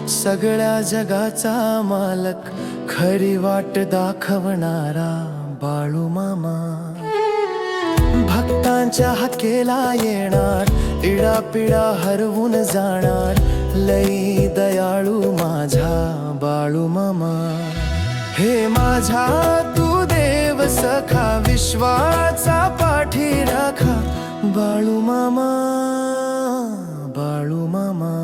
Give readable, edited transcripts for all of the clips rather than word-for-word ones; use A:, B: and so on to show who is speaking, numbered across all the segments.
A: सगळ्या जगाचा मालक, खरी वाट दाखवणारा बाळू मामा. भक्तांच्या हाकेला येणार, इडापिडा हरवून जाणार, लई दयाळू माझा बाळू मामा. हे माझा तू देव सखा, विश्वाचा पाठीराखा, बाळू मामा, बाळू मामा.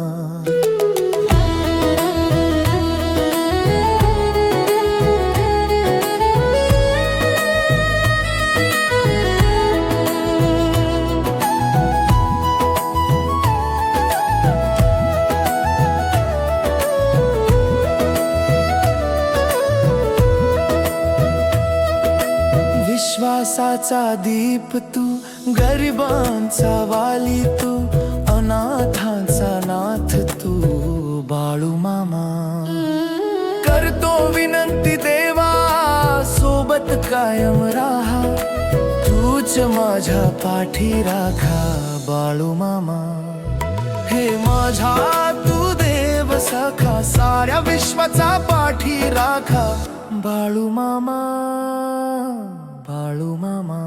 A: विश्वासाचा दीप तू, गरिबांचा वाली तू, अनाथांचा नाथ तू, बाळू मामा. करतो विनंती देवा, सोबत कायम राहा, तूच माझ्या पाठी राखा, बाळू मामा. हे माझा तू देव सखा, साऱ्या विश्वाचा पाठी राखा, बाळू मामा, बाळू मामा.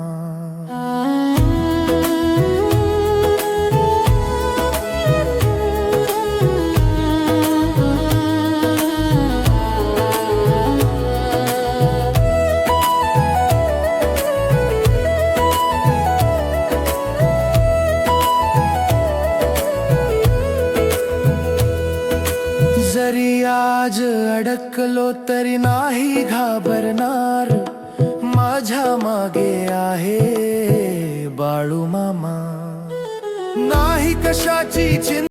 A: जरी आज अडकलो तरी नाही घाबरणार, माझ्या मागे आहे बाळू मामा. नाही कशाची चिंता